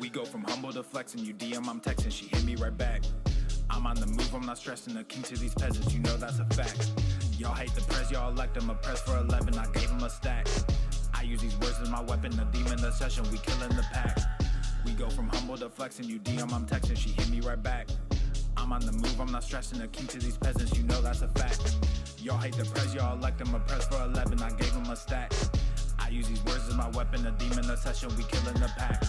We go from humble to flexing, you DM, I'm texting, she hit me right back. I'm on the move, I'm not stressing, the king to these peasants, you know that's a fact. Y'all hate the press, y'all elect them, a press for 11, I gave him a stack. I use these words as my weapon, the demon, the session, we killing the pack. We go from humble to flexing, you DM, I'm texting, she hit me right back. I'm on the move, I'm not stressing, the king to these peasants, you know that's a fact. Y'all hate the press, y'all elect them, a press for 11, I gave him a stack. I use these words as my weapon, the demon, the session, we killing the pack.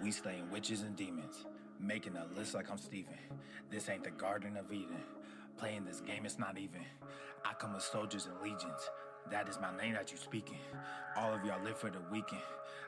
We slaying witches and demons, making a list like I'm Steven. This ain't the Garden of Eden. Playing this game, it's not even. I come with soldiers and legions. That is my name that you speaking. All of y'all live for the weekend.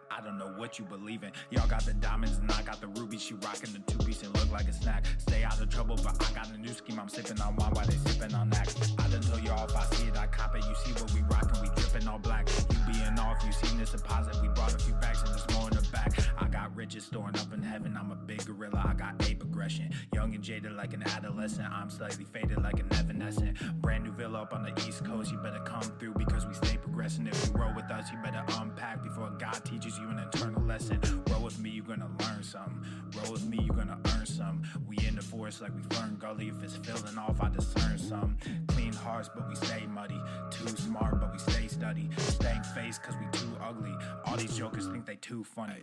I don't know what you believe in. Y'all got the diamonds and I got the rubies. She rocking the two-piece and look like a snack. Stay out of trouble, but I got a new scheme. I'm sipping on wine while they sipping on that. I done told y'all if I see it, I cop it. You see what we rocking, we dripping all black. You being off, you seen this deposit. We brought a few bags and there's more in the back. I got riches storing up in heaven. I'm a big gorilla, I got ape aggression. Young and jaded like an adolescent. I'm slightly faded like an evanescent. Brand new villa up on the East Coast. You better come through because we stay progressing. If you roll with us, you better unpack before God teaches you an eternal lesson. Roll with me, you gonna learn something. Roll with me, you gonna earn some. We in the forest like we Fern Gully. If it's filling off, I discern some. Clean hearts, but we stay muddy. Too smart, but we stay study. Stank face, cause we too ugly. All these jokers think they too funny.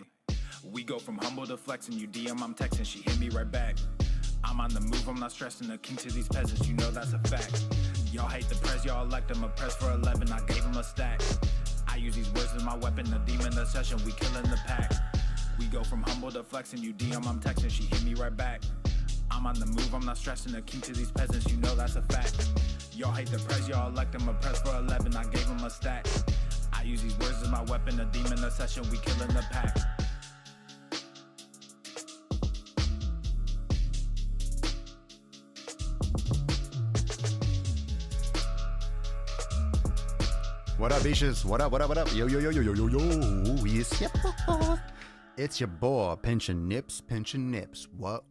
We go from humble to flexing, you DM, I'm texting, she hit me right back. I'm on the move, I'm not stressing, the king to these peasants, you know that's a fact. Y'all hate the press, y'all elect them, a press for 11, I gave him a stack. I use these words as my weapon, the demon, the session, we killing the pack. We go from humble to flexing, you DM, I'm texting, she hit me right back. I'm on the move, I'm not stressing, the king to these peasants, you know that's a fact. Y'all hate the press, y'all elect them, a press for 11, I gave him a stack. I use these words as my weapon, the demon, the session, we killing the pack. What up, Beaches? What up, what up, what up? Yo, yo, yo, yo, yo, yo, yo. Yes, yep. It's your boy, pinching nips, pinching nips. What?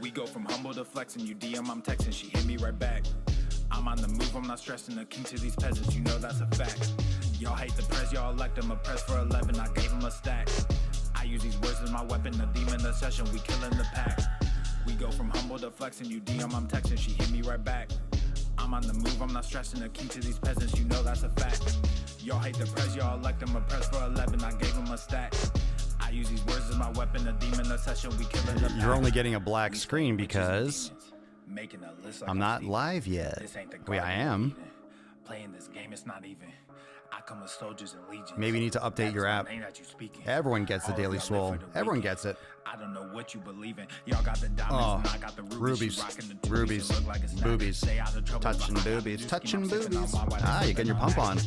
We go from humble to flexing, you DM, I'm texting, she hit me right back. I'm on the move, I'm not stressing, the king to these peasants, you know that's a fact. Y'all hate the press, y'all elect them, a press for 11, I gave him a stack. I use these words as my weapon, the demon, the session, we killing the pack. We go from humble to flexing, you DM, I'm texting, she hit me right back. I'm on the move, I'm not stressing, the king to these peasants, you know that's a fact. Y'all hate the press, y'all elect them, a press for 11, I gave him a stack. I use these words as my weapon, the demon, the session, we killing the pack. You're only getting a black screen because making a list like I'm not live yet. Wait, I am. Playing this game, it's not even. I come with soldiers and legions. Maybe you need to update your app. Everyone gets the Daily Swole. Everyone gets it. I don't know what you believe in. Y'all got the diamonds and I got the rubies. Rubies. Boobies. Touching boobies. Touching boobies. Ah, you're getting your pump on.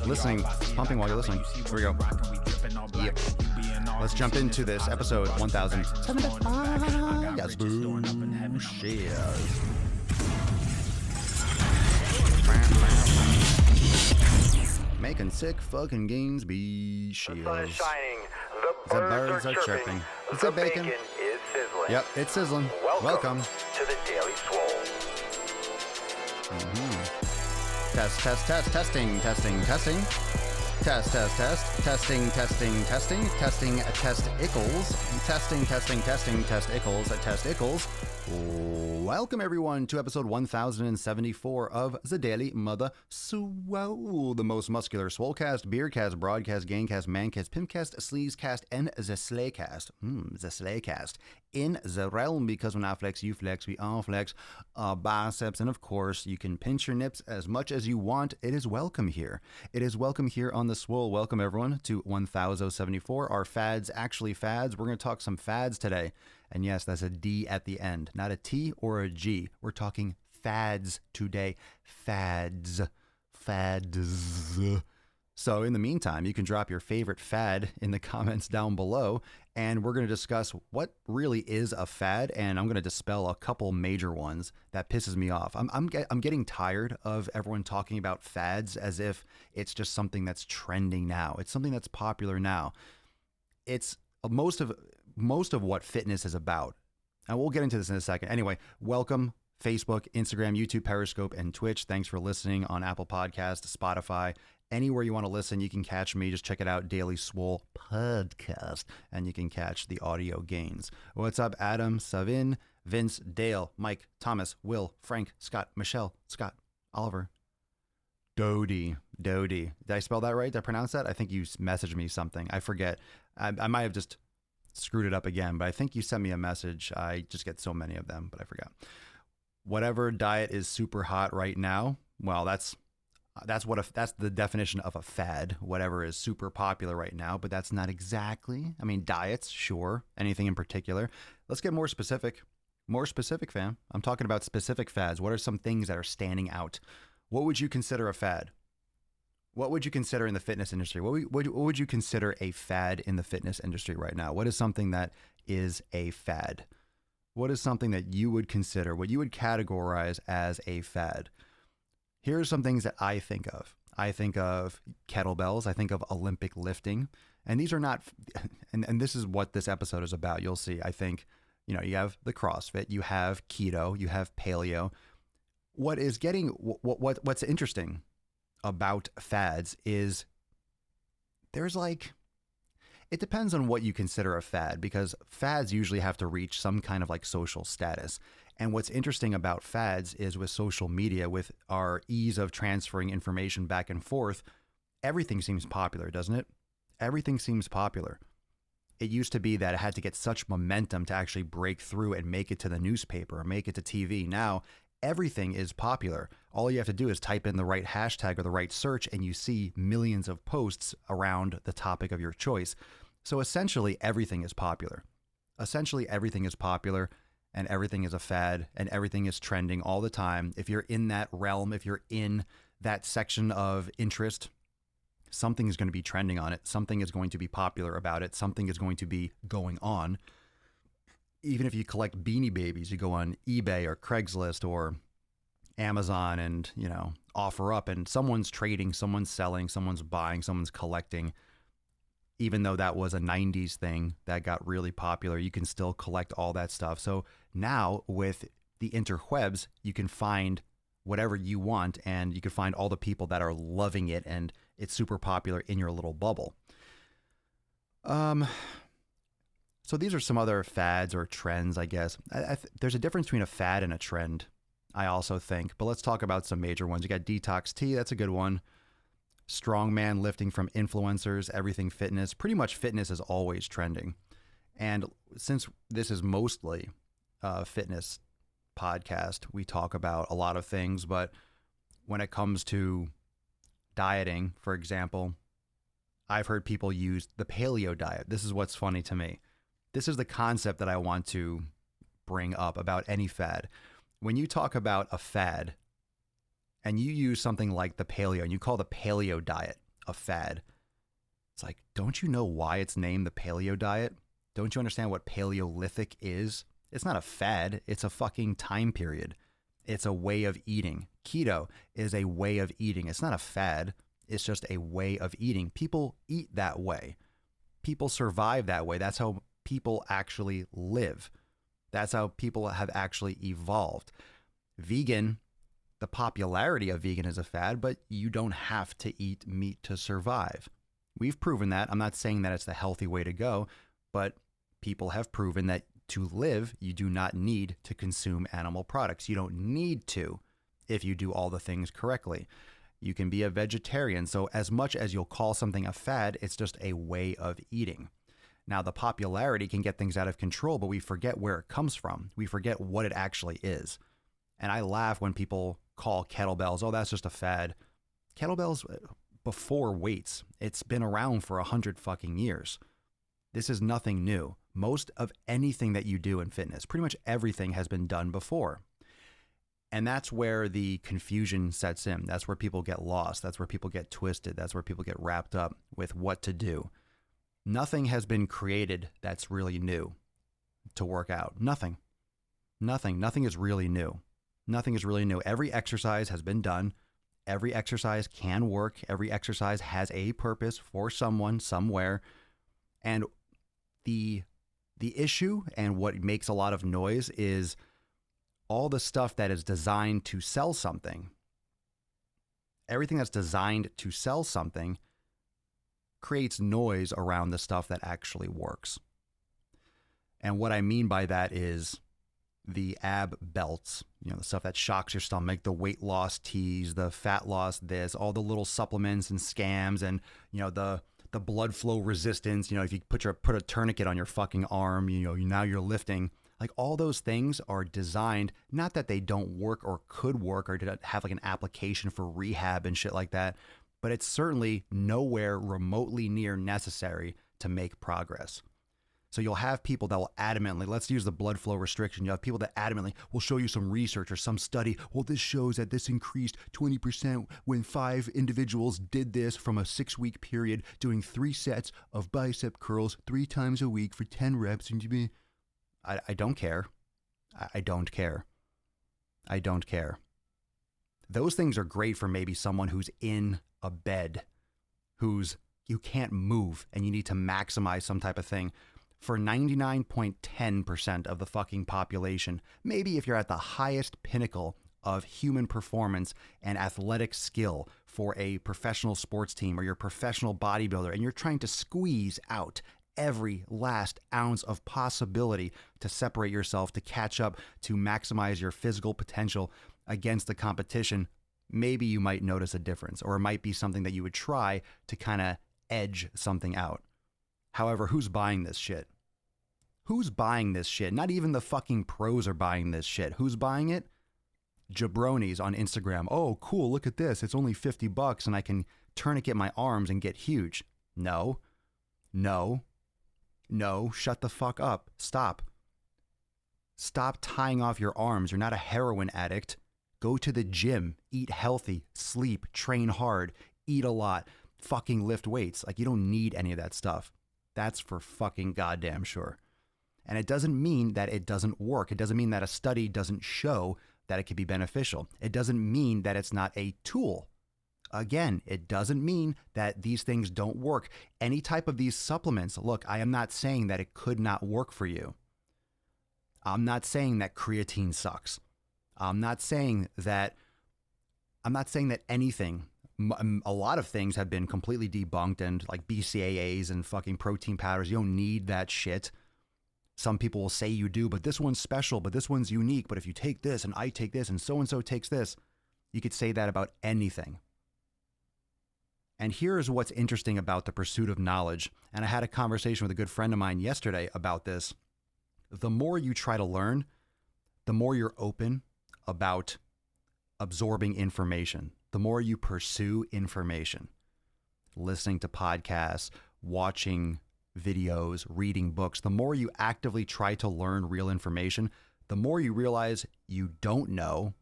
Listening. Pumping while you're listening. Here we go. Yep. Let's jump into this episode 1075. Yes, boom. Cheers. Making sick fucking games be shields. The sun is shining. The birds are chirping. Is it bacon? Is sizzling. Yep, it's sizzling. Welcome to the Daily Swole. Testing. Test Ickles. Welcome everyone to episode 1074 of the Daily Mother Swole, the most muscular swolecast, beercast, broadcast, gangcast, mancast, pimpcast, sleazecast, and the slaycast. The slaycast. In the realm, because when I flex, you flex, we all flex our biceps, and of course, you can pinch your nips as much as you want. It is welcome here. It is welcome here on the Swole. Welcome everyone to 1074. Our fads, actually fads. We're going to talk some fads today. And yes, that's a D at the end, not a T or a G. We're talking fads today. Fads. So in the meantime, you can drop your favorite fad in the comments down below, and we're going to discuss what really is a fad, and I'm going to dispel a couple major ones that pisses me off. I'm getting tired of everyone talking about fads as if it's just something that's trending now. It's something that's popular now. It's most of what fitness is about. And we'll get into this in a second. Anyway, welcome Facebook, Instagram, YouTube, Periscope, and Twitch. Thanks for listening on Apple Podcasts, Spotify. Anywhere you want to listen, you can catch me. Just check it out, Daily Swole Podcast, and you can catch the audio gains. What's up, Adam, Savin, Vince, Dale, Mike, Thomas, Will, Frank, Scott, Michelle, Scott, Oliver, Dodie. Did I spell that right? Did I pronounce that? I think you messaged me something. I forget. I might have just screwed it up again, but I think you sent me a message. I just get so many of them, but I forgot. Whatever diet is super hot right now, well, that's the definition of a fad. Whatever is super popular right now, but that's not exactly. I mean, diets, sure. Anything in particular? Let's get more specific. More specific, fam. I'm talking about specific fads. What are some things that are standing out? What would you consider a fad? What would you consider in the fitness industry? What would you consider a fad in the fitness industry right now? What is something that is a fad? What is something that you would consider, what you would categorize as a fad? Here are some things that I think of. I think of kettlebells. I think of Olympic lifting. And these are not, and this is what this episode is about. You'll see. I think, you have the CrossFit, you have keto, you have paleo. What's interesting about fads is it depends on what you consider a fad, because fads usually have to reach some kind of like social status. And what's interesting about fads is with social media, with our ease of transferring information back and forth, everything seems popular, doesn't it? Everything seems popular. It used to be that it had to get such momentum to actually break through and make it to the newspaper or make it to TV. Now, everything is popular. All you have to do is type in the right hashtag or the right search, and you see millions of posts around the topic of your choice. So essentially, everything is popular. Essentially, everything is popular, and everything is a fad, and everything is trending all the time. If you're in that realm, if you're in that section of interest, something is going to be trending on it. Something is going to be popular about it. Something is going to be going on. Even if you collect Beanie Babies, you go on eBay or Craigslist or Amazon and, offer up, and someone's trading, someone's selling, someone's buying, someone's collecting. Even though that was a 90s thing that got really popular, you can still collect all that stuff. So now with the interwebs, you can find whatever you want, and you can find all the people that are loving it, and it's super popular in your little bubble. So these are some other fads or trends, I guess. There's a difference between a fad and a trend, I also think. But let's talk about some major ones. You got detox tea. That's a good one. Strongman lifting from influencers, everything fitness. Pretty much fitness is always trending. And since this is mostly a fitness podcast, we talk about a lot of things. But when it comes to dieting, for example, I've heard people use the paleo diet. This is what's funny to me. This is the concept that I want to bring up about any fad. When you talk about a fad and you use something like the paleo and you call the paleo diet a fad, it's like, don't you know why it's named the paleo diet? Don't you understand what Paleolithic is? It's not a fad. It's a fucking time period. It's a way of eating. Keto is a way of eating. It's not a fad. It's just a way of eating. People eat that way. People survive that way. That's how people actually live. That's how people have actually evolved. Vegan, the popularity of vegan is a fad, but you don't have to eat meat to survive. We've proven that. I'm not saying that it's the healthy way to go, but people have proven that to live, you do not need to consume animal products. You don't need to if you do all the things correctly. You can be a vegetarian. So as much as you'll call something a fad, it's just a way of eating. Now, the popularity can get things out of control, but we forget where it comes from. We forget what it actually is. And I laugh when people call kettlebells, oh, that's just a fad. Kettlebells before weights, it's been around for 100 fucking years. This is nothing new. Most of anything that you do in fitness, pretty much everything has been done before. And that's where the confusion sets in. That's where people get lost. That's where people get twisted. That's where people get wrapped up with what to do. Nothing has been created that's really new to work out. Nothing is really new. Nothing is really new. Every exercise has been done. Every exercise can work. Every exercise has a purpose for someone, somewhere. And the issue and what makes a lot of noise is all the stuff that is designed to sell something. Everything that's designed to sell something creates noise around the stuff that actually works. And what I mean by that is the ab belts, the stuff that shocks your stomach, the weight loss teas, the fat loss this, all the little supplements and scams, and the blood flow resistance. If you put a tourniquet on your fucking arm, now you're lifting. Like, all those things are designed, not that they don't work or could work or to have like an application for rehab and shit like that, but it's certainly nowhere remotely near necessary to make progress. So you'll have people that will adamantly, let's use the blood flow restriction. You have people that adamantly will show you some research or some study. Well, this shows that this increased 20% when 5 individuals did this from a 6-week period, doing 3 sets of bicep curls 3 times a week for 10 reps. And I don't care. I don't care. I don't care. Those things are great for maybe someone who's in a bed, you can't move and you need to maximize some type of thing. For 99.10% of the fucking population, maybe if you're at the highest pinnacle of human performance and athletic skill for a professional sports team, or you're a professional bodybuilder and you're trying to squeeze out every last ounce of possibility to separate yourself, to catch up, to maximize your physical potential against the competition, maybe you might notice a difference, or it might be something that you would try to kind of edge something out. However, who's buying this shit? Who's buying this shit? Not even the fucking pros are buying this shit. Who's buying it? Jabronis on Instagram. Oh, cool, look at this. It's only $50 and I can tourniquet my arms and get huge. No, shut the fuck up. Stop tying off your arms. You're not a heroin addict. Go to the gym, eat healthy, sleep, train hard, eat a lot, fucking lift weights. Like, you don't need any of that stuff. That's for fucking goddamn sure. And it doesn't mean that it doesn't work. It doesn't mean that a study doesn't show that it could be beneficial. It doesn't mean that it's not a tool. Again, it doesn't mean that these things don't work. Any type of these supplements, look, I am not saying that it could not work for you. I'm not saying that creatine sucks. I'm not saying that anything, a lot of things have been completely debunked, and like BCAAs and fucking protein powders, you don't need that shit. Some people will say you do, but this one's special, but this one's unique. But if you take this and I take this and so takes this, you could say that about anything. And here's what's interesting about the pursuit of knowledge. And I had a conversation with a good friend of mine yesterday about this. The more you try to learn, the more you're open about absorbing information, the more you pursue information, listening to podcasts, watching videos, reading books, the more you actively try to learn real information, the more you realize you don't know,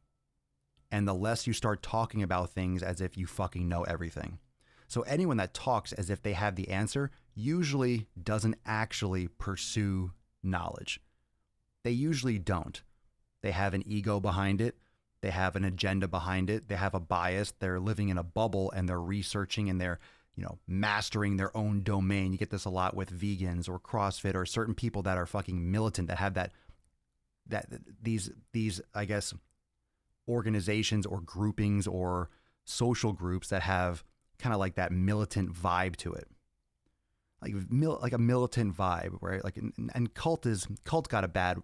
and the less you start talking about things as if you fucking know everything. So anyone that talks as if they have the answer usually doesn't actually pursue knowledge. They usually don't. They have an ego behind it. They have an agenda behind it. They have a bias. They're living in a bubble and they're researching and they're, mastering their own domain. You get this a lot with vegans or CrossFit or certain people that are fucking militant, that have these, I guess, organizations or groupings or social groups that have kind of like that militant vibe to it. Like a militant vibe, right? Like, and cult has a bad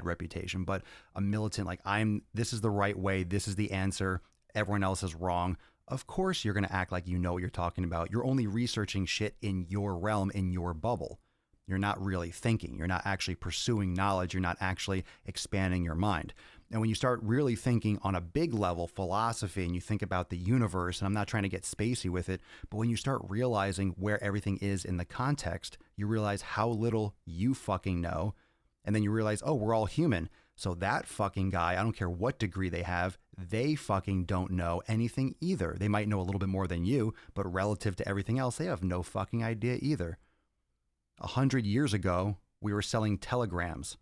reputation, but a militant, like, this is the right way, this is the answer, everyone else is wrong. Of course you're going to act like you know what you're talking about. You're only researching shit in your realm, in your bubble. You're not really thinking. You're not actually pursuing knowledge. You're not actually expanding your mind. And when you start really thinking on a big level, philosophy, and you think about the universe, and I'm not trying to get spacey with it, but when you start realizing where everything is in the context, you realize how little you fucking know. And then you realize, oh, we're all human. So that fucking guy, I don't care what degree they have, they fucking don't know anything either. They might know a little bit more than you, but relative to everything else, they have no fucking idea either. 100 years ago, we were selling telegrams.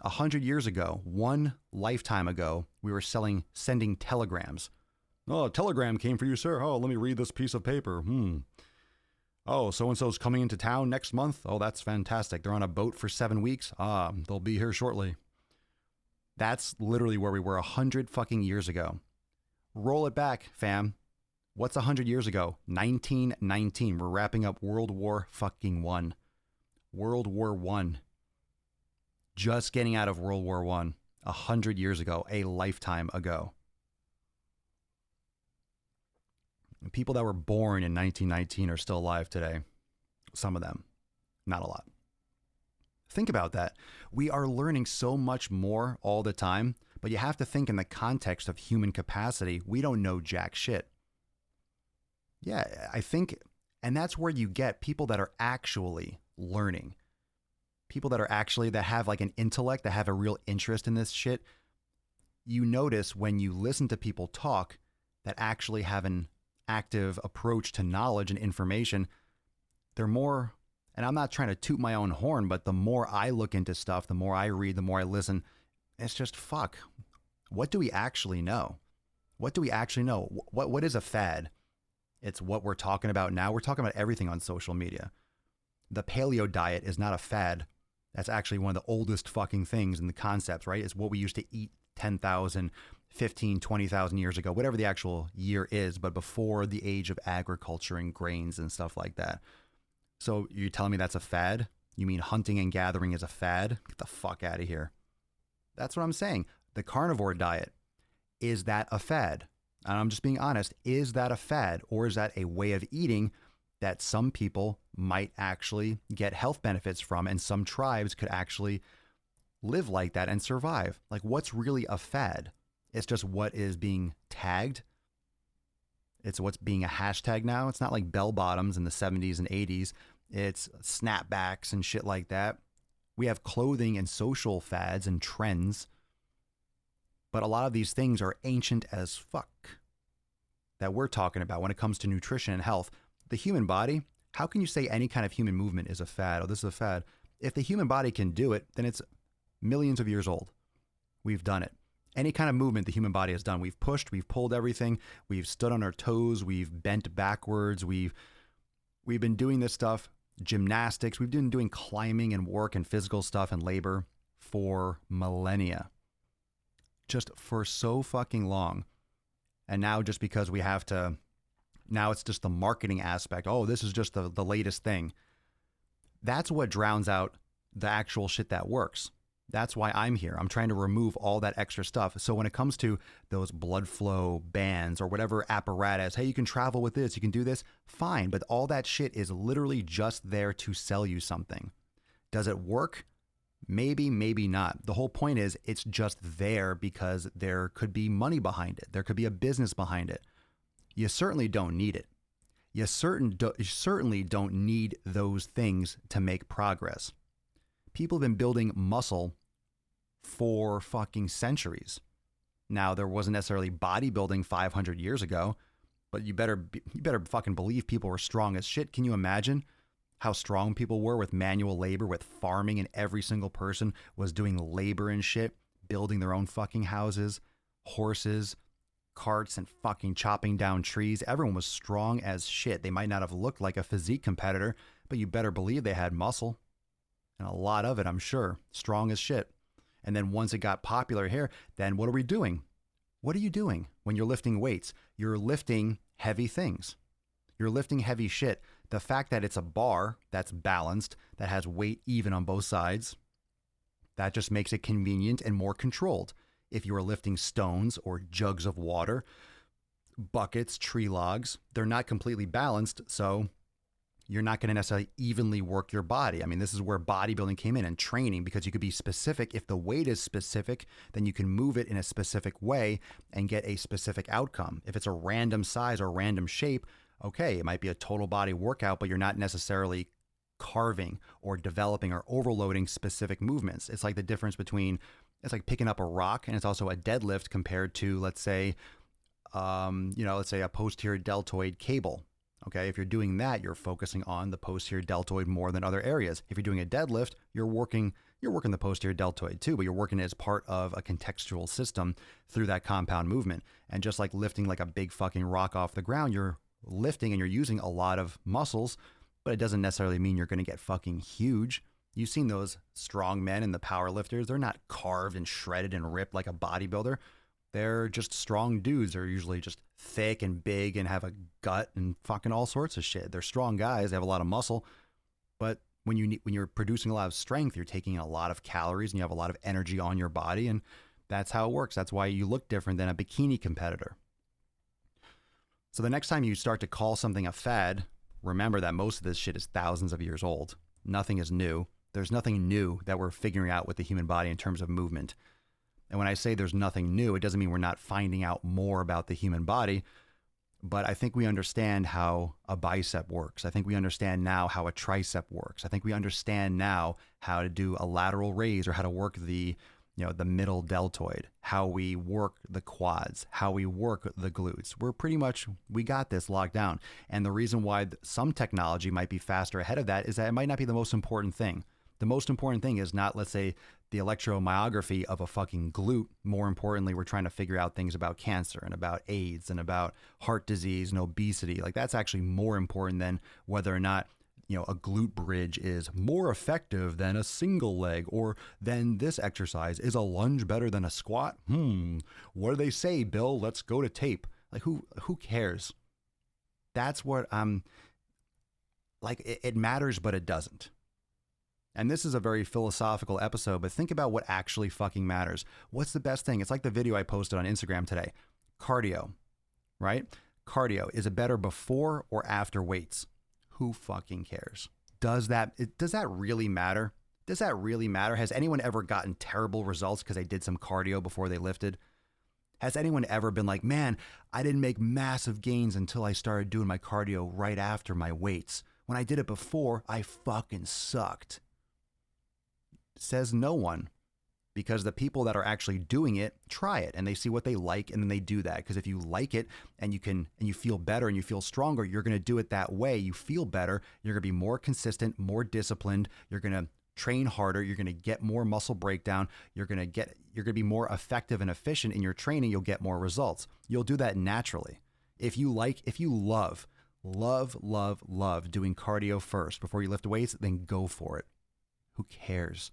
100 years ago, one lifetime ago, we were sending telegrams. Oh, a telegram came for you, sir. Oh, let me read this piece of paper. Oh, so-and-so's coming into town next month. Oh, that's fantastic. They're on a boat for 7 weeks. They'll be here shortly. That's literally where we were 100 fucking years ago. Roll it back, fam. What's 100 years ago? 1919. We're wrapping up World War fucking One. World War One. Just getting out of World War One. 100 years ago. A lifetime ago. People that were born in 1919 are still alive today. Some of them. Not a lot. Think about that. We are learning so much more all the time, but you have to think in the context of human capacity. We don't know jack shit. Yeah, I think, and that's where you get people that are actually learning. People that have like an intellect, that have a real interest in this shit. You notice when you listen to people talk that actually have an active approach to knowledge and information, they're more, and I'm not trying to toot my own horn, but the more I look into stuff, the more I read, the more I listen, it's just fuck. What do we actually know? What do we actually know? What is a fad? It's what we're talking about now. We're talking about everything on social media. The paleo diet is not a fad. That's actually one of the oldest fucking things in the concepts, right? It's what we used to eat 10,000, 15, 20,000 years ago, whatever the actual year is, but before the age of agriculture and grains and stuff like that. So you're telling me that's a fad? You mean hunting and gathering is a fad? Get the fuck out of here. That's what I'm saying. The carnivore diet, is that a fad? And I'm just being honest. Is that a fad, or is that a way of eating that some people might actually get health benefits from, and some tribes could actually live like that and survive? Like, what's really a fad? It's just what is being tagged. It's what's being a hashtag now. It's not like bell bottoms in the 70s and 80s. It's snapbacks and shit like that. We have clothing and social fads and trends. But a lot of these things are ancient as fuck that we're talking about when it comes to nutrition and health. The human body, how can you say any kind of human movement is a fad? Oh, this is a fad. If the human body can do it, then it's millions of years old. We've done it. Any kind of movement the human body has done. We've pushed, we've pulled everything. We've stood on our toes. We've bent backwards. We've been doing this stuff, gymnastics. We've been doing climbing and work and physical stuff and labor for millennia. Just for so fucking long. And now just because we have to, now it's just the marketing aspect. Oh, this is just the latest thing. That's what drowns out the actual shit that works. That's why I'm here. I'm trying to remove all that extra stuff. So when it comes to those blood flow bands or whatever apparatus, hey, you can travel with this, you can do this, fine. But all that shit is literally just there to sell you something. Does it work? Maybe, maybe not. The whole point is it's just there because there could be money behind it. There could be a business behind it. You certainly don't need it. You certainly don't need those things to make progress. People have been building muscle for fucking centuries. Now, there wasn't necessarily bodybuilding 500 years ago, but you better fucking believe people were strong as shit. Can you imagine how strong people were with manual labor, with farming, and every single person was doing labor and shit, building their own fucking houses, horses, carts, and fucking chopping down trees? Everyone was strong as shit. They might not have looked like a physique competitor, but you better believe they had muscle. And a lot of it, I'm sure. Strong as shit. And then once it got popular here, then what are we doing? What are you doing when you're lifting weights? You're lifting heavy things. You're lifting heavy shit. The fact that it's a bar that's balanced, that has weight even on both sides, that just makes it convenient and more controlled. If you are lifting stones or jugs of water, buckets, tree logs, they're not completely balanced, so you're not going to necessarily evenly work your body. I mean, this is where bodybuilding came in and training, because you could be specific. If the weight is specific, then you can move it in a specific way and get a specific outcome. If it's a random size or random shape, okay, it might be a total body workout, but you're not necessarily carving or developing or overloading specific movements. It's like the difference between it's like picking up a rock, and it's also a deadlift compared to, let's say, let's say a posterior deltoid cable. Okay, if you're doing that, you're focusing on the posterior deltoid more than other areas. If you're doing a deadlift, you're working the posterior deltoid too, but you're working as part of a contextual system through that compound movement. And just like lifting like a big fucking rock off the ground, you're lifting and you're using a lot of muscles, but it doesn't necessarily mean you're going to get fucking huge. You've seen those strong men and the power lifters. They're not carved and shredded and ripped like a bodybuilder. They're just strong dudes. They're usually just thick and big and have a gut and fucking all sorts of shit. They're strong guys. They have a lot of muscle. But when you're producing a lot of strength, you're taking in a lot of calories and you have a lot of energy on your body. And that's how it works. That's why you look different than a bikini competitor. So the next time you start to call something a fad, remember that most of this shit is thousands of years old. Nothing is new. There's nothing new that we're figuring out with the human body in terms of movement. And when I say there's nothing new, it doesn't mean we're not finding out more about the human body, but I think we understand how a bicep works. I think we understand now how a tricep works. I think we understand now how to do a lateral raise or how to work the middle deltoid, how we work the quads, how we work the glutes. We got this locked down. And the reason why some technology might be faster ahead of that is that it might not be the most important thing. The most important thing is not, let's say, the electromyography of a fucking glute. More importantly, we're trying to figure out things about cancer and about AIDS and about heart disease and obesity. Like, that's actually more important than whether or not, a glute bridge is more effective than a single leg, or than this exercise. Is a lunge better than a squat? What do they say, Bill? Let's go to tape. Like, who cares? That's what I'm like. It matters, but it doesn't. And this is a very philosophical episode, but think about what actually fucking matters. What's the best thing? It's like the video I posted on Instagram today. Cardio, right? Cardio. Is it better before or after weights? Who fucking cares? Does that really matter? Does that really matter? Has anyone ever gotten terrible results because they did some cardio before they lifted? Has anyone ever been like, man, I didn't make massive gains until I started doing my cardio right after my weights. When I did it before, I fucking sucked. Says no one, because the people that are actually doing it try it and they see what they like and then they do that. Because if you like it and you feel better and you feel stronger, you're going to do it that way. You feel better. You're going to be more consistent, more disciplined. You're going to train harder. You're going to get more muscle breakdown. You're going to be more effective and efficient in your training. You'll get more results. You'll do that naturally. If you love doing cardio first before you lift weights, then go for it. Who cares?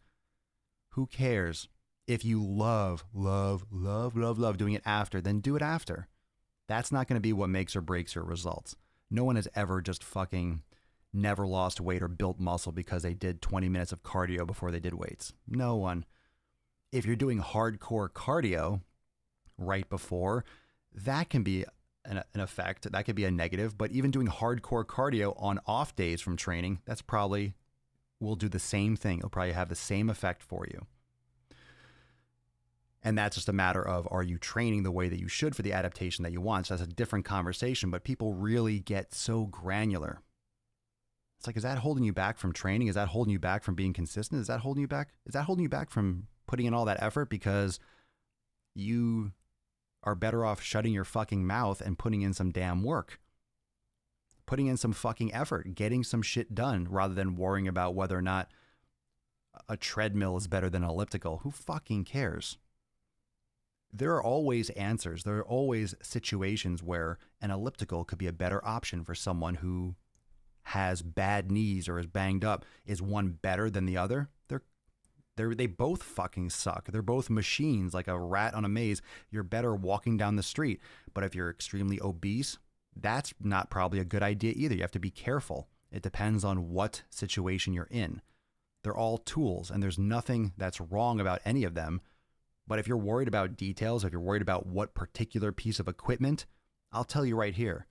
Who cares? If you love doing it after, then do it after. That's not going to be what makes or breaks your results. No one has ever just fucking never lost weight or built muscle because they did 20 minutes of cardio before they did weights. No one. If you're doing hardcore cardio right before, that can be an effect. That could be a negative. But even doing hardcore cardio on off days from training, that's probably will do the same thing. It'll probably have the same effect for you. And that's just a matter of, are you training the way that you should for the adaptation that you want? So that's a different conversation, but people really get so granular. It's like, is that holding you back from training? Is that holding you back from being consistent? Is that holding you back? Is that holding you back from putting in all that effort because you are better off shutting your fucking mouth and putting in some damn work? Putting in some fucking effort, getting some shit done, rather than worrying about whether or not a treadmill is better than an elliptical. Who fucking cares? There are always answers. There are always situations where an elliptical could be a better option for someone who has bad knees or is banged up. Is one better than the other? They both fucking suck. They're both machines, like a rat on a maze. You're better walking down the street. But if you're extremely obese, that's not probably a good idea either. You have to be careful. It depends on what situation you're in. They're all tools, and there's nothing that's wrong about any of them. But if you're worried about details, if you're worried about what particular piece of equipment, I'll tell you right here.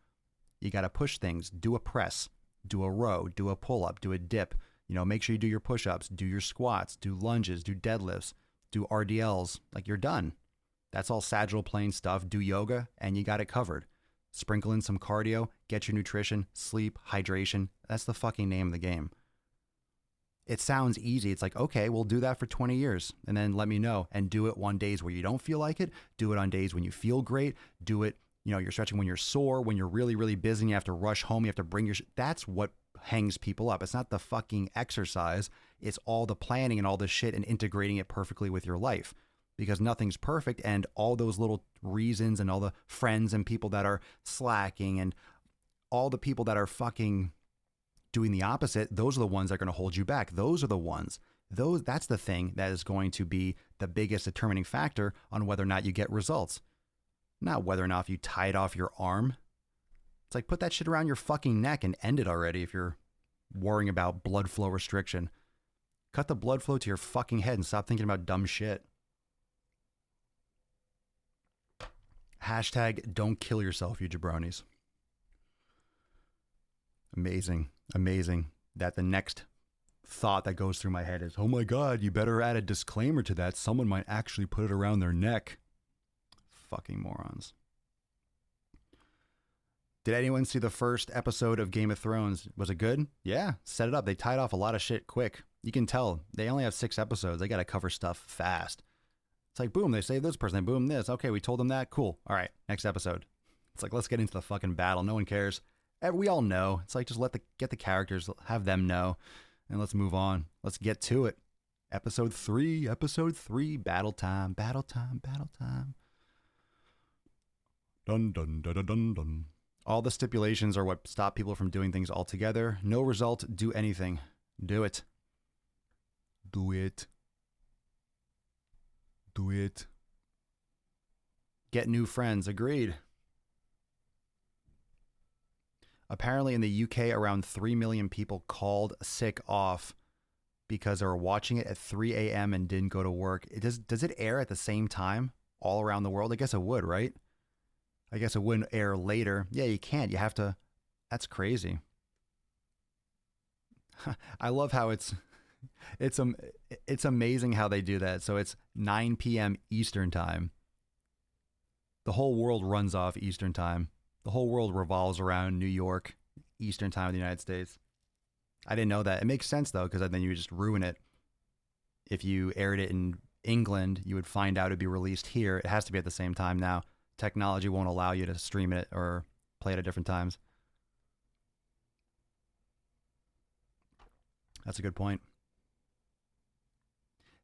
You got to push things. Do a press, do a row, do a pull-up, do a dip. Make sure you do your push-ups, do your squats, do lunges, do deadlifts, do RDLs. Like, you're done. That's all sagittal plane stuff. Do yoga, and you got it covered. Sprinkle in some cardio, get your nutrition, sleep, hydration. That's the fucking name of the game. it sounds easy. It's like, okay, we'll do that for 20 years and then let me know, and do it on days where you don't feel like it. Do it on days when you feel great. Do it, you're stretching when you're sore, when you're really, really busy and you have to rush home. You have to bring your that's what hangs people up. It's not the fucking exercise. It's all the planning and all the shit and integrating it perfectly with your life, because nothing's perfect. And all those little reasons and all the friends and people that are slacking and all the people that are fucking doing the opposite, those are the ones that are going to hold you back. That's the thing that is going to be the biggest determining factor on whether or not you get results. Not whether or not if you tie it off your arm. It's like, put that shit around your fucking neck and end it already if you're worrying about blood flow restriction. Cut the blood flow to your fucking head and stop thinking about dumb shit. Hashtag don't kill yourself, you jabronis. Amazing that the next thought that goes through my head is, oh my God, you better add a disclaimer to that. Someone might actually put it around their neck. Fucking morons. Did anyone see the first episode of Game of Thrones? Was it good? Yeah, set it up. They tied off a lot of shit quick. You can tell they only have 6 episodes. They got to cover stuff fast. It's like, boom, they saved this person. They boom this. Okay, we told them that. Cool. All right, next episode. It's like, let's get into the fucking battle. No one cares. We all know. It's like, just get the characters, have them know, and let's move on. Let's get to it. Episode 3, battle time. Dun, dun, dun, dun, dun, dun. All the stipulations are what stop people from doing things altogether. No result, do anything. Do it. Do it. Do it. Get new friends. Agreed. Apparently in the UK, around 3 million people called sick off because they were watching it at 3 a.m. and didn't go to work. Does it air at the same time all around the world? I guess it would, right? I guess it wouldn't air later. Yeah, you can't. You have to. That's crazy. I love how it's amazing how they do that. So it's 9 p.m. Eastern time. The whole world runs off Eastern time. The whole world revolves around New York, Eastern time of the United States. I didn't know that. It makes sense, though, because then you would just ruin it. If you aired it in England, you would find out it'd be released here. It has to be at the same time now. Technology won't allow you to stream it or play it at different times. That's a good point.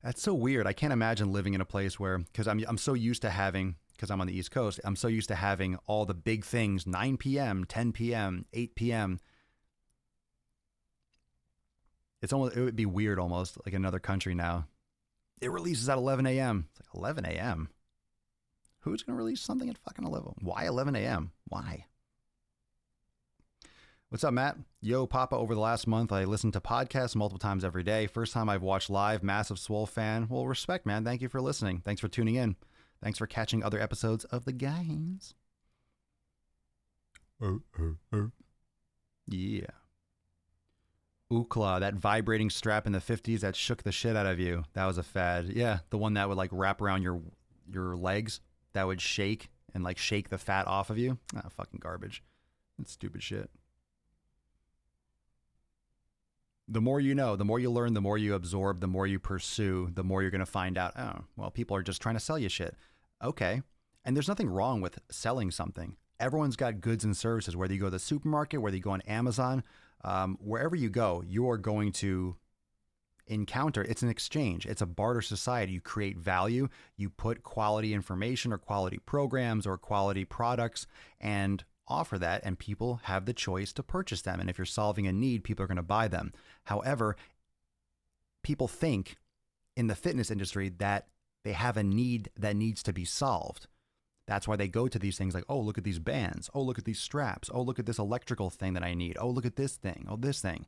That's so weird. I can't imagine living in a place where, because I'm so used to having, because I'm on the East Coast, I'm so used to having all the big things, 9 p.m., 10 p.m., 8 p.m. It would be weird almost, like another country now. It releases at 11 a.m. It's like 11 a.m.? Who's going to release something at fucking 11? Why 11 a.m.? Why? What's up, Matt? Yo, Papa, over the last month, I listened to podcasts multiple times every day. First time I've watched live. Massive Swole fan. Well, respect, man. Thank you for listening. Thanks for tuning in. Thanks for catching other episodes of the guys. Yeah. Ookla, that vibrating strap in the 50s that shook the shit out of you. That was a fad. Yeah, the one that would like wrap around your legs. That would shake and like shake the fat off of you. Ah, fucking garbage. That's stupid shit. The more you know, the more you learn, the more you absorb, the more you pursue, the more you're going to find out, oh, well, people are just trying to sell you shit. Okay. And there's nothing wrong with selling something. Everyone's got goods and services, whether you go to the supermarket, whether you go on Amazon, wherever you go, you are going to encounter, it's an exchange. It's a barter society. You create value. You put quality information or quality programs or quality products and offer that, and people have the choice to purchase them. And if you're solving a need, people are going to buy them. However, people think in the fitness industry that they have a need that needs to be solved. That's why they go to these things like, oh, look at these bands. Oh, look at these straps. Oh, look at this electrical thing that I need. Oh, look at this thing. Oh, this thing.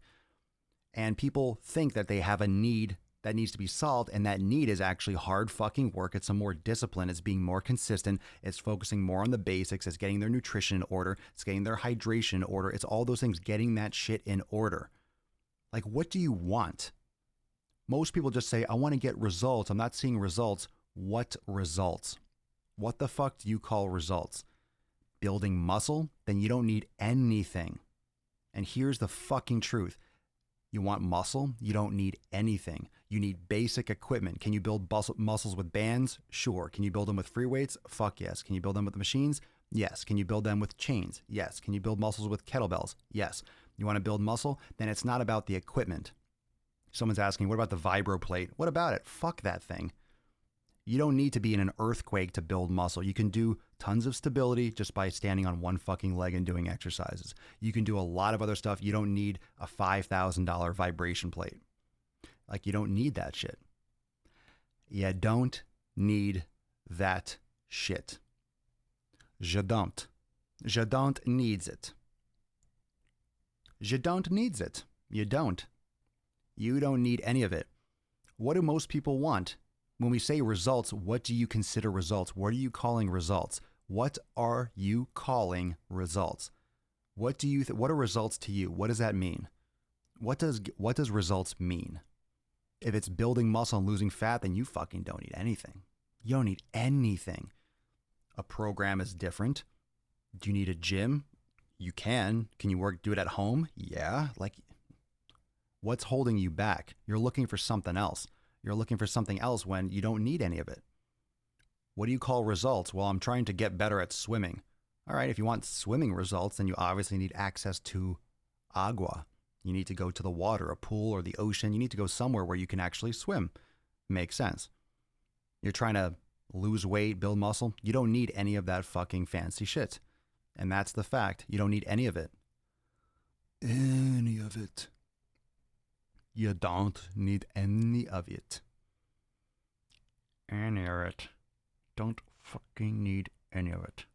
And people think that they have a need that needs to be solved, and that need is actually hard fucking work. It's some more discipline. It's being more consistent. It's focusing more on the basics. It's getting their nutrition in order. It's getting their hydration in order. It's all those things, getting that shit in order. Like, what do you want? Most people just say, I want to get results. I'm not seeing results. What results? What the fuck do you call results? Building muscle? Then you don't need anything. And here's the fucking truth. You want muscle? You don't need anything. You need basic equipment. Can you build muscles with bands? Sure. Can you build them with free weights? Fuck yes. Can you build them with machines? Yes. Can you build them with chains? Yes. Can you build muscles with kettlebells? Yes. You want to build muscle? Then it's not about the equipment. Someone's asking, what about the vibro plate? What about it? Fuck that thing. You don't need to be in an earthquake to build muscle. You can do tons of stability just by standing on one fucking leg and doing exercises. You can do a lot of other stuff. You don't need a $5,000 vibration plate. Like, you don't need that shit. You don't need that shit. Je don't. Je don't needs it. Je don't needs it. You don't. You don't need any of it. What do most people want? When we say results, what do you consider results? What are you calling results? What are you calling results? What do you what are results to you? What does that mean? What does results mean? If it's building muscle and losing fat, then you fucking don't need anything. You don't need anything. A program is different. Do you need a gym? You can. Can you do it at home? Yeah. Like, what's holding you back? You're looking for something else. You're looking for something else when you don't need any of it. What do you call results? Well, I'm trying to get better at swimming. All right, if you want swimming results, then you obviously need access to agua. You need to go to the water, a pool or the ocean. You need to go somewhere where you can actually swim. Makes sense. You're trying to lose weight, build muscle. You don't need any of that fucking fancy shit. And that's the fact. You don't need any of it. Any of it. You don't need any of it. Any of it. Don't fucking need any of it.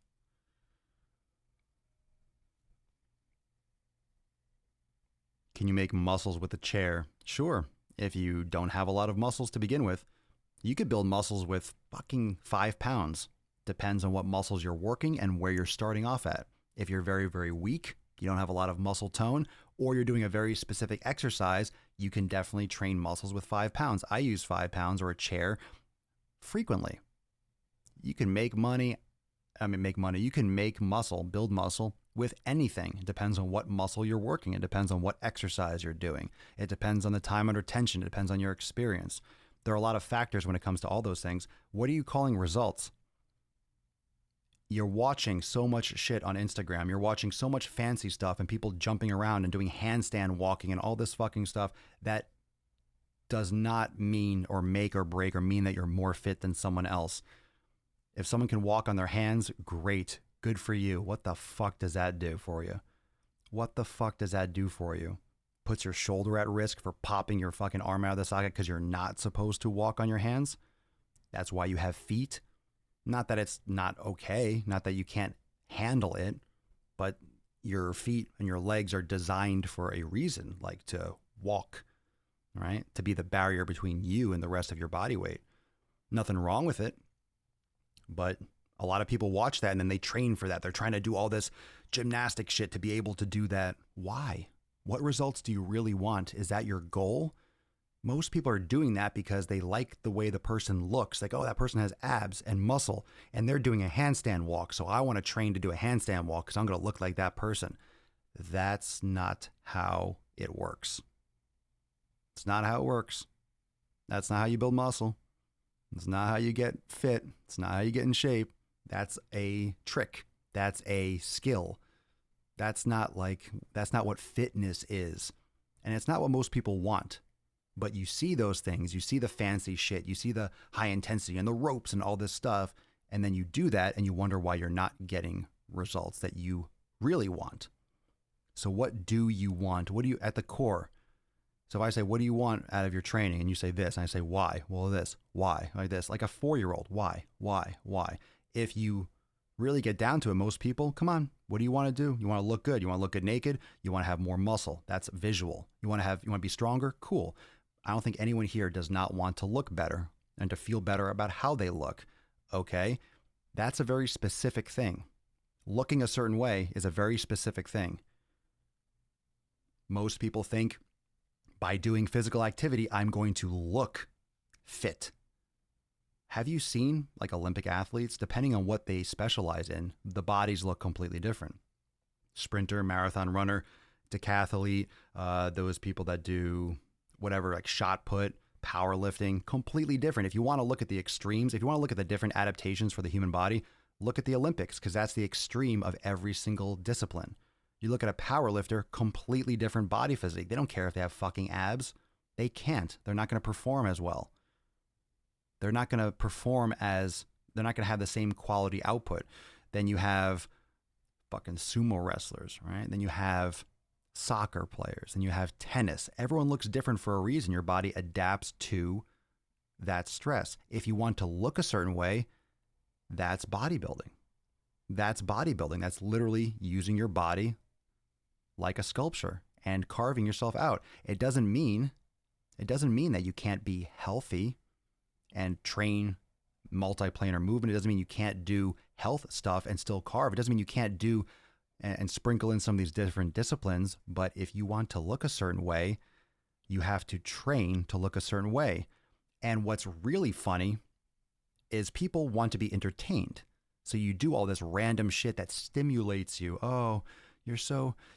Can you make muscles with a chair? Sure. If you don't have a lot of muscles to begin with, you could build muscles with fucking 5 pounds. Depends on what muscles you're working and where you're starting off at. If you're very, very weak, you don't have a lot of muscle tone, or you're doing a very specific exercise, you can definitely train muscles with 5 pounds. I use 5 pounds or a chair frequently. You can make money. You can make muscle, build muscle with anything. It depends on what muscle you're working. It depends on what exercise you're doing. It depends on the time under tension. It depends on your experience. There are a lot of factors when it comes to all those things. What are you calling results? You're watching so much shit on Instagram. You're watching so much fancy stuff and people jumping around and doing handstand walking and all this fucking stuff that does not mean or make or break or mean that you're more fit than someone else. If someone can walk on their hands, great. Good for you. What the fuck does that do for you? What the fuck does that do for you? Puts your shoulder at risk for popping your fucking arm out of the socket because you're not supposed to walk on your hands? That's why you have feet. Not that it's not okay, not that you can't handle it, but your feet and your legs are designed for a reason, like to walk, right? To be the barrier between you and the rest of your body weight. Nothing wrong with it, but a lot of people watch that and then they train for that. They're trying to do all this gymnastic shit to be able to do that. Why? What results do you really want? Is that your goal? Most people are doing that because they like the way the person looks. Like, oh, that person has abs and muscle and they're doing a handstand walk. So I want to train to do a handstand walk because I'm going to look like that person. That's not how it works. It's not how it works. That's not how you build muscle. It's not how you get fit. It's not how you get in shape. That's a trick. That's a skill. That's not what fitness is. And it's not what most people want. But you see those things, you see the fancy shit, you see the high intensity and the ropes and all this stuff, and then you do that and you wonder why you're not getting results that you really want. So what do you want? What do you, at the core? So if I say, what do you want out of your training? And you say this, and I say, why? Well, this, why? Like this, like a 4-year-old, why? If you really get down to it, most people, come on, what do you want to do? You want to look good. You want to look good naked. You want to have more muscle. That's visual. You want to be stronger? Cool. I don't think anyone here does not want to look better and to feel better about how they look. Okay. That's a very specific thing. Looking a certain way is a very specific thing. Most people think by doing physical activity, I'm going to look fit. Have you seen like Olympic athletes? Depending on what they specialize in, the bodies look completely different. Sprinter, marathon runner decathlete, those people that do whatever, like shot put, powerlifting, completely different. If you want to look at the extremes, if you want to look at the different adaptations for the human body, look at the Olympics, because that's the extreme of every single discipline. You look at a powerlifter, completely different body physique. They don't care if they have fucking abs. They can't. They're not going to perform as well. They're not going to they're not going to have the same quality output. Then you have fucking sumo wrestlers, right? Then you have soccer players, and you have tennis. Everyone looks different for a reason. Your body adapts to that stress. If you want to look a certain way, that's bodybuilding. That's bodybuilding. That's literally using your body like a sculpture and carving yourself out. It doesn't mean that you can't be healthy and train multiplanar movement. It doesn't mean you can't do health stuff and still carve. It doesn't mean you can't do and sprinkle in some of these different disciplines. But if you want to look a certain way, you have to train to look a certain way. And what's really funny is people want to be entertained. So you do all this random shit that stimulates you. Oh, you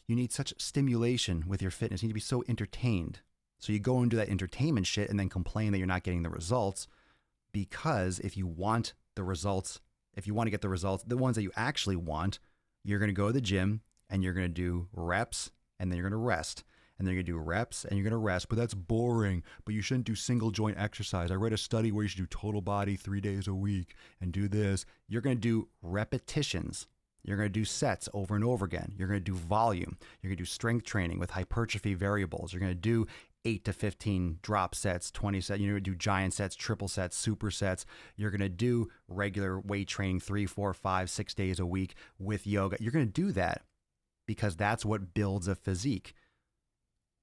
need such stimulation with your fitness. You need to be so entertained. So you go and do that entertainment shit and then complain that you're not getting the results. Because if you want the results, if you want to get the results, the ones that you actually want, you're going to go to the gym and you're going to do reps and then you're going to rest. And then you're going to do reps and you're going to rest. But that's boring. But you shouldn't do single joint exercise. I read a study where you should do total body 3 days a week and do this. You're going to do repetitions. You're going to do sets over and over again. You're going to do volume. You're going to do strength training with hypertrophy variables. You're going to do 8 to 15 drop sets, 20 sets. You're going to do giant sets, triple sets, super sets. You're going to do regular weight training 3, 4, 5, 6 days a week with yoga. You're going to do that because that's what builds a physique.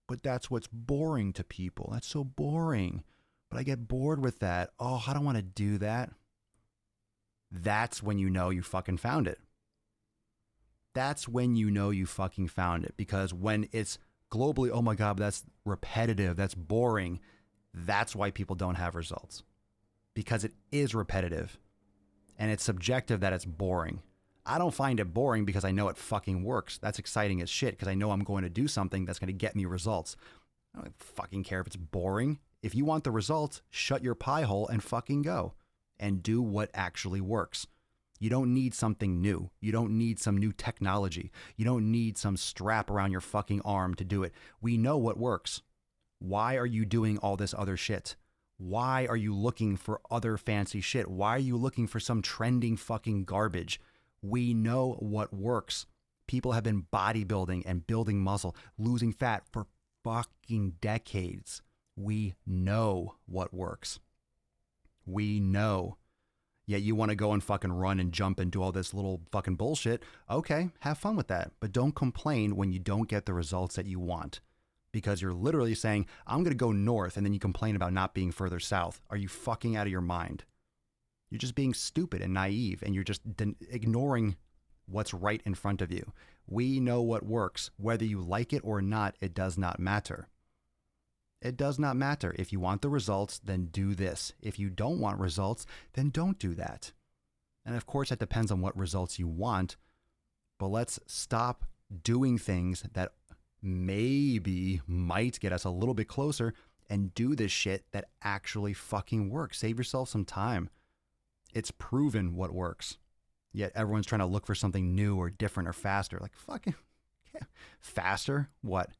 But that's what's boring to people. That's so boring. But I get bored with that. Oh, I don't want to do that. That's when you know you fucking found it. That's when you know you fucking found it. Because when it's globally, oh my God, that's repetitive, that's boring, that's why people don't have results. Because it is repetitive. And it's subjective that it's boring. I don't find it boring because I know it fucking works. That's exciting as shit because I know I'm going to do something that's going to get me results. I don't fucking care if it's boring. If you want the results, shut your pie hole and fucking go. And do what actually works. You don't need something new. You don't need some new technology. You don't need some strap around your fucking arm to do it. We know what works. Why are you doing all this other shit? Why are you looking for other fancy shit? Why are you looking for some trending fucking garbage? We know what works. People have been bodybuilding and building muscle, losing fat for fucking decades. We know what works. We know. Yet you want to go and fucking run and jump and do all this little fucking bullshit. Okay, have fun with that. But don't complain when you don't get the results that you want. Because you're literally saying, I'm going to go north, and then you complain about not being further south. Are you fucking out of your mind? You're just being stupid and naive, and you're just ignoring what's right in front of you. We know what works. Whether you like it or not, it does not matter. It does not matter. If you want the results, then do this. If you don't want results, then don't do that. And of course, that depends on what results you want. But let's stop doing things that might get us a little bit closer and do this shit that actually fucking works. Save yourself some time. It's proven what works. Yet everyone's trying to look for something new or different or faster. Like, fucking faster? What?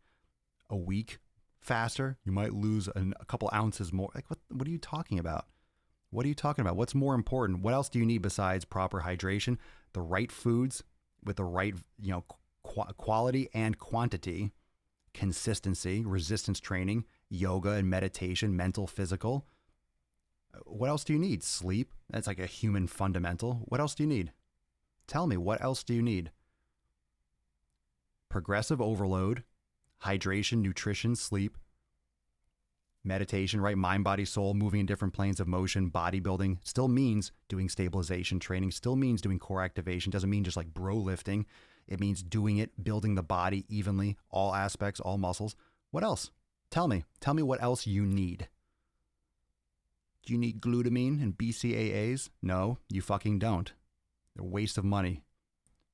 A week faster? You might lose a couple ounces more. Like, what are you talking about? What are you talking about? What's more important? What else do you need besides proper hydration? The right foods with the right, quality and quantity, consistency, resistance training, yoga and meditation, mental, physical. What else do you need? Sleep. That's like a human fundamental. What else do you need? Tell me, what else do you need? Progressive overload, hydration, nutrition, sleep, meditation, right? Mind, body, soul, moving in different planes of motion, bodybuilding still means doing stabilization training, still means doing core activation. Doesn't mean just like bro lifting. It means doing it, building the body evenly, all aspects, all muscles. What else? Tell me what else you need. Do you need glutamine and BCAAs? No, you fucking don't. They're a waste of money.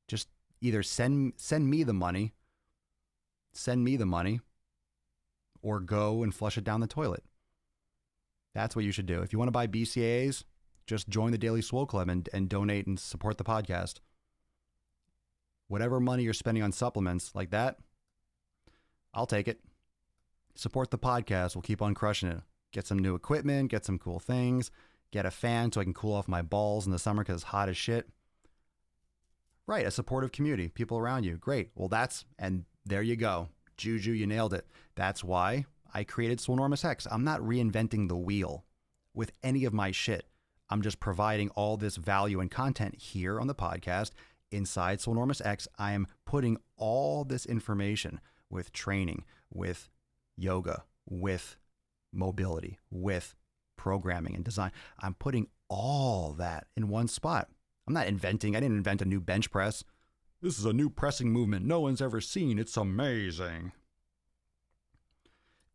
Just either send me the money, send me the money or go and flush it down the toilet. That's what you should do. If you want to buy BCAAs, just join the Daily Swole Club and donate and support the podcast. Whatever money you're spending on supplements like that, I'll take it. Support the podcast. We'll keep on crushing it. Get some new equipment, get some cool things, get a fan so I can cool off my balls in the summer because it's hot as shit. Right, a supportive community, people around you. Great. Well, and there you go. Juju, you nailed it. That's why I created Swolenormous X. I'm not reinventing the wheel with any of my shit. I'm just providing all this value and content here on the podcast. Inside Swolenormous X, I am putting all this information with training, with yoga, with mobility, with programming and design. I'm putting all that in one spot. I didn't invent a new bench press. This is a new pressing movement no one's ever seen. It's amazing.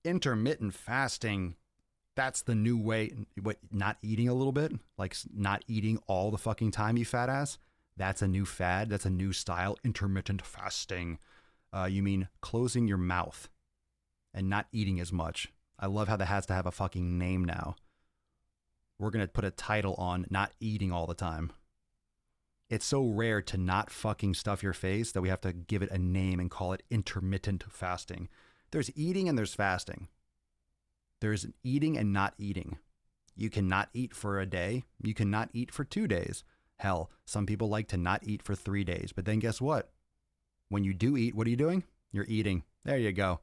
Intermittent fasting. That's the new way. What, not eating a little bit? Like not eating all the fucking time, you fat ass? That's a new fad. That's a new style. Intermittent fasting. You mean closing your mouth and not eating as much. I love how that has to have a fucking name now. We're going to put a title on not eating all the time. It's so rare to not fucking stuff your face that we have to give it a name and call it intermittent fasting. There's eating and there's fasting. There's eating and not eating. You cannot eat for a day. You cannot eat for 2 days. Hell, some people like to not eat for 3 days. But then guess what? When you do eat, what are you doing? You're eating. There you go.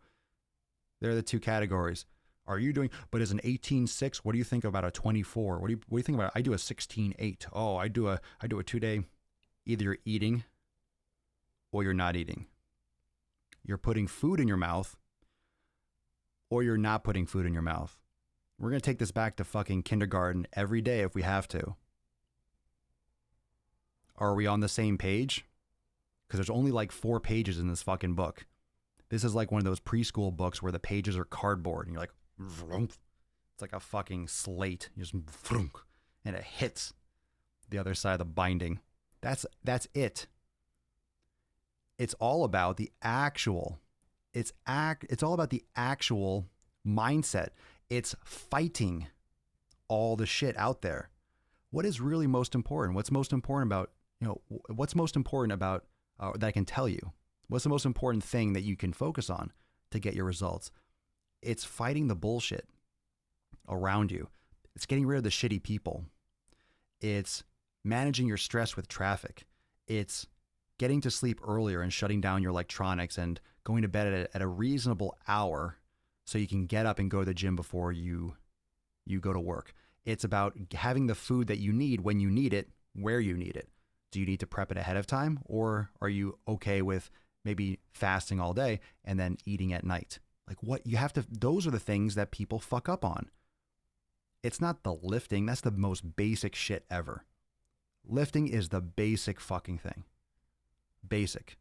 There are the two categories. Are you doing, but as an 18-6, what do you think about a 24? What do you think about? I do a 16-8. Oh, I do a 2-day. Either you're eating or you're not eating. You're putting food in your mouth or you're not putting food in your mouth. We're going to take this back to fucking kindergarten every day if we have to. Are we on the same page? Because there's only like 4 pages in this fucking book. This is like one of those preschool books where the pages are cardboard and you're like, vroom. It's like a fucking slate. You just vroom, and it hits the other side of the binding. That's it. It's all about the actual. It's all about the actual mindset. It's fighting all the shit out there. What is really most important? What's most important about, what's most important about that I can tell you? What's the most important thing that you can focus on to get your results? It's fighting the bullshit around you. It's getting rid of the shitty people. It's managing your stress with traffic. It's getting to sleep earlier and shutting down your electronics and going to bed at a reasonable hour so you can get up and go to the gym before you go to work. It's about having the food that you need when you need it, where you need it. Do you need to prep it ahead of time, or are you okay with maybe fasting all day and then eating at night? Like what you have to, those are the things that people fuck up on. It's not the lifting. That's the most basic shit ever. Lifting is the basic fucking thing. Basic.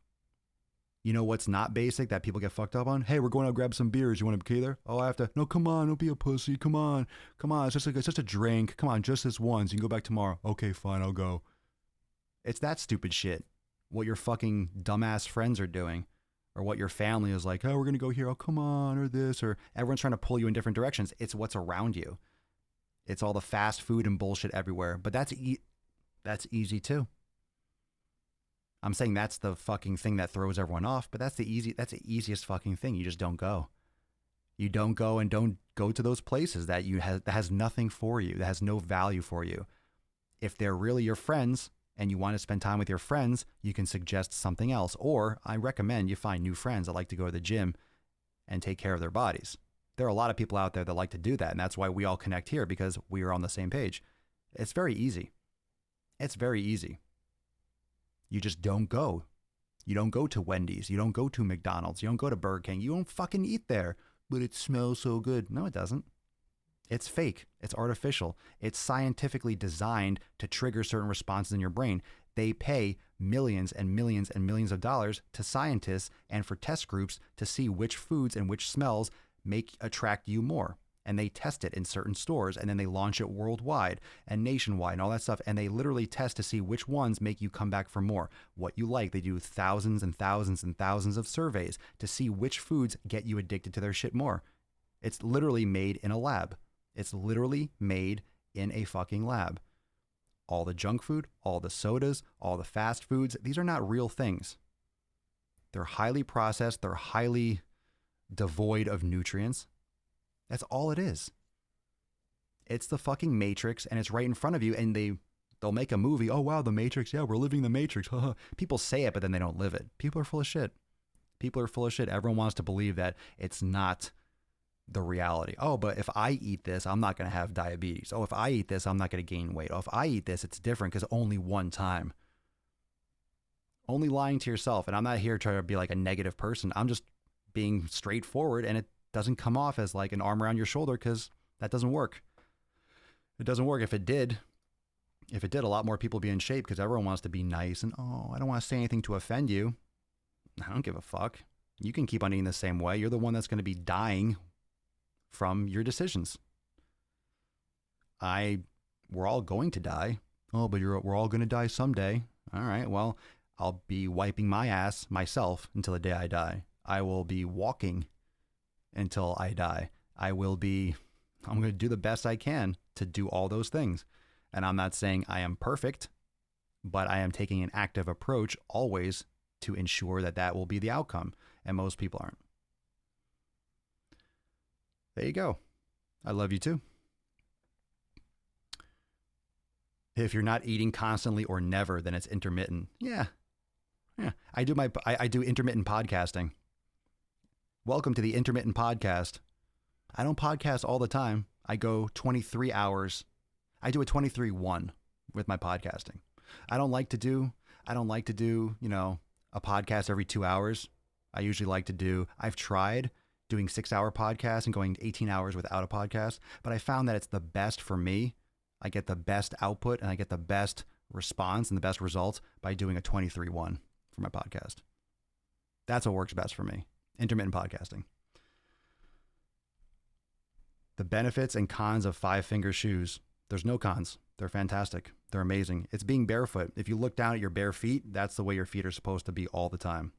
You know what's not basic that people get fucked up on? Hey, we're going to grab some beers. You want to be there? Oh, I have to. No, come on. Don't be a pussy. Come on. It's just a drink. Come on. Just this once. You can go back tomorrow. Okay, fine. I'll go. It's that stupid shit. What your fucking dumbass friends are doing, or what your family is like. Oh, we're going to go here. Oh, come on. Or this, or everyone's trying to pull you in different directions. It's what's around you. It's all the fast food and bullshit everywhere. But that's easy too. I'm saying that's the fucking thing that throws everyone off, but that's the easiest fucking thing. You just don't go. You don't go and don't go to those places that has nothing for you, that has no value for you. If they're really your friends and you want to spend time with your friends, you can suggest something else. Or I recommend you find new friends that like to go to the gym and take care of their bodies. There are a lot of people out there that like to do that, and that's why we all connect here, because we are on the same page. It's very easy. It's very easy. You just don't go. You don't go to Wendy's. You don't go to McDonald's. You don't go to Burger King. You don't fucking eat there. But it smells so good. No, it doesn't. It's fake. It's artificial. It's scientifically designed to trigger certain responses in your brain. They pay millions and millions and millions of dollars to scientists and for test groups to see which foods and which smells attract you more. and they test it in certain stores, and then they launch it worldwide and nationwide and all that stuff. And they literally test to see which ones make you come back for more, what you like. They do thousands and thousands and thousands of surveys to see which foods get you addicted to their shit more. It's literally made in a lab. It's literally made in a fucking lab. All the junk food, all the sodas, all the fast foods, these are not real things. They're highly processed. They're highly devoid of nutrients. That's all it is. It's the fucking Matrix, and it's right in front of you, and they'll make a movie. Oh, wow, the Matrix. Yeah, we're living the Matrix. People say it, but then they don't live it. People are full of shit. People are full of shit. Everyone wants to believe that it's not the reality. Oh, but if I eat this, I'm not going to have diabetes. Oh, if I eat this, I'm not going to gain weight. Oh, if I eat this, it's different because only one time. Only lying to yourself. And I'm not here trying to be like a negative person. I'm just being straightforward, and it doesn't come off as like an arm around your shoulder because that doesn't work. It doesn't work. If it did, a lot more people would be in shape because everyone wants to be nice and, oh, I don't want to say anything to offend you. I don't give a fuck. You can keep on eating the same way. You're the one that's going to be dying from your decisions. We're all going to die. Oh, but we're all going to die someday. All right, well, I'll be wiping my ass myself until the day I die. I will be walking until I die. I'm going to do the best I can to do all those things. And I'm not saying I am perfect, but I am taking an active approach always to ensure that that will be the outcome. And most people aren't. There you go. I love you too. If you're not eating constantly or never, then it's intermittent. Yeah. I do intermittent podcasting. Welcome to the intermittent podcast. I don't podcast all the time. I go 23 hours. I do a 23-1 with my podcasting. I don't like to do, a podcast every 2 hours. I usually like to do, I've tried doing 6-hour podcasts and going 18 hours without a podcast, but I found that it's the best for me. I get the best output and I get the best response and the best results by doing a 23-1 for my podcast. That's what works best for me. Intermittent podcasting. The benefits and cons of 5-finger shoes. There's no cons. They're fantastic. They're amazing. It's being barefoot. If you look down at your bare feet, that's the way your feet are supposed to be all the time.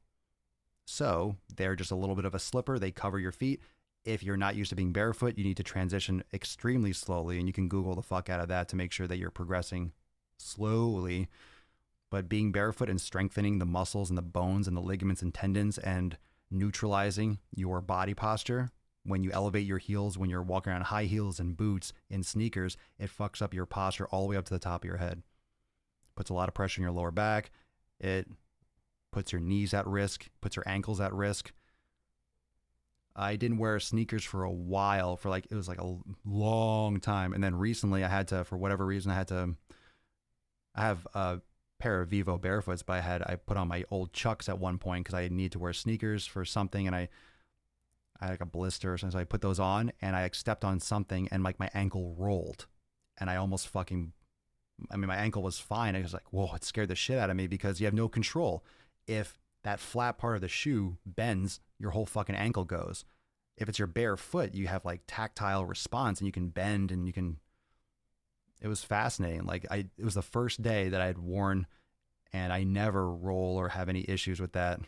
So they're just a little bit of a slipper. They cover your feet. If you're not used to being barefoot, you need to transition extremely slowly. And you can Google the fuck out of that to make sure that you're progressing slowly. But being barefoot and strengthening the muscles and the bones and the ligaments and tendons and neutralizing your body posture. When you elevate your heels, when you're walking around high heels and boots in sneakers, it fucks up your posture all the way up to the top of your head. Puts a lot of pressure on your lower back. It puts your knees at risk, puts your ankles at risk. I didn't wear sneakers for a while, it was like a long time. And then recently I had to, for whatever reason, I have a pair of Vivo Barefoots, but I put on my old Chucks at one point because I need to wear sneakers for something, and I had like a blister or something, so I put those on and I stepped on something and like my ankle rolled and I almost my ankle was fine. I was like, whoa, it scared the shit out of me because you have no control. If that flat part of the shoe bends, your whole fucking ankle goes. If it's your bare foot, you have like tactile response and you can bend and it was fascinating. It was the first day that I had worn, and I never roll or have any issues with that.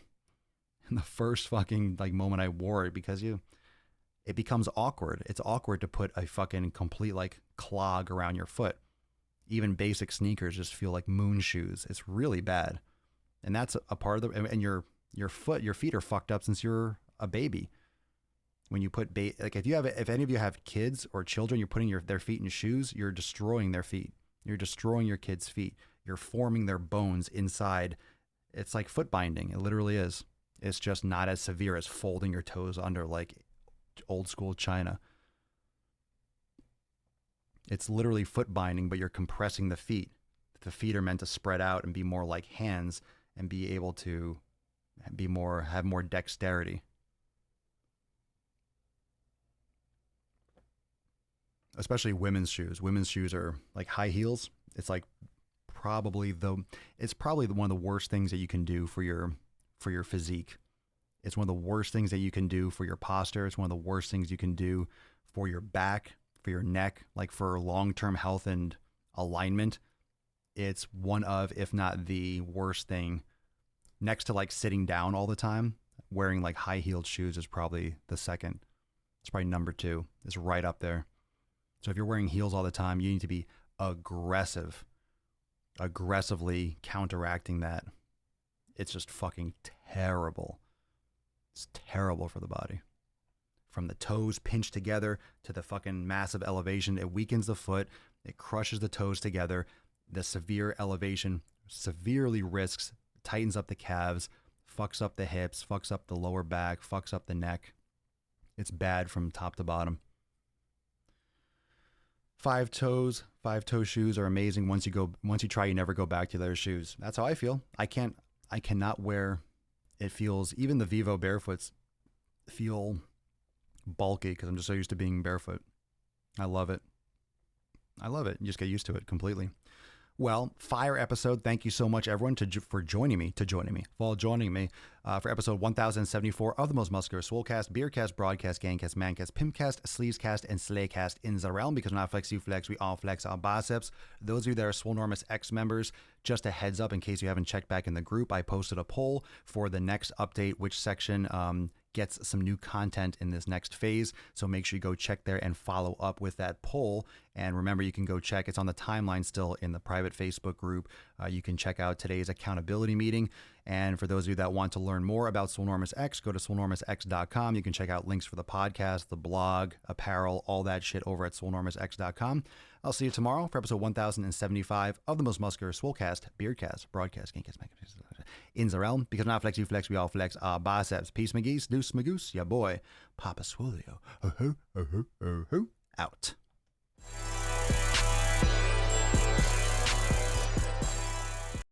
And the first fucking moment I wore it, because it becomes awkward. It's awkward to put a fucking complete clog around your foot. Even basic sneakers just feel like moon shoes. It's really bad. And that's a part of and your feet are fucked up since you're a baby. When you put if any of you have kids or children, you're putting their feet in shoes, you're destroying their feet. You're destroying your kids' feet. You're forming their bones inside. It's like foot binding. It literally is. It's just not as severe as folding your toes under like old school China. It's literally foot binding, but you're compressing the feet. The feet are meant to spread out and be more like hands and be able to have more dexterity. Especially women's shoes. Women's shoes are like high heels. It's probably one of the worst things that you can do for your physique. It's one of the worst things that you can do for your posture. It's one of the worst things you can do for your back, for your neck, like for long-term health and alignment. It's one of, if not the worst thing, next to like sitting down all the time. Wearing like high-heeled shoes is probably the second. It's probably number 2. It's right up there. So if you're wearing heels all the time, you need to be aggressively counteracting that. It's just fucking terrible. It's terrible for the body. From the toes pinched together to the fucking massive elevation, it weakens the foot. It crushes the toes together. The severe elevation severely risks, tightens up the calves, fucks up the hips, fucks up the lower back, fucks up the neck. It's bad from top to bottom. 5-toe shoes are amazing. Once you try, you never go back to their shoes. That's how I feel. I cannot wear, it feels, even the Vivo barefoots feel bulky because I'm just so used to being barefoot. I love it. You just get used to it completely. Well, fire episode. Thank you so much, everyone, for joining me for episode 1074 of the Most Muscular Swolecast, Beercast, Broadcast, Gangcast, Mancast, Pimpcast, Sleevescast, and Slaycast in the realm. Because when I flex, you flex, we all flex our biceps. Those of you that are Swolenormous X members, just a heads up in case you haven't checked back in the group, I posted a poll for the next update, which section gets some new content in this next phase. So make sure you go check there and follow up with that poll. And remember, you can go check. It's on the timeline still in the private Facebook group. You can check out today's accountability meeting. And for those of you that want to learn more about Swolenormous X, go to swolenormousx.com. You can check out links for the podcast, the blog, apparel, all that shit over at swolenormousx.com. I'll see you tomorrow for episode 1075 of the Most Muscular Swolecast, Beardcast, Broadcast, Gangcast, in the realm. Because when I flex, you flex, we all flex our biceps. Peace, McGeese, deuce, magoose, ya boy, Papa Swolio. Out.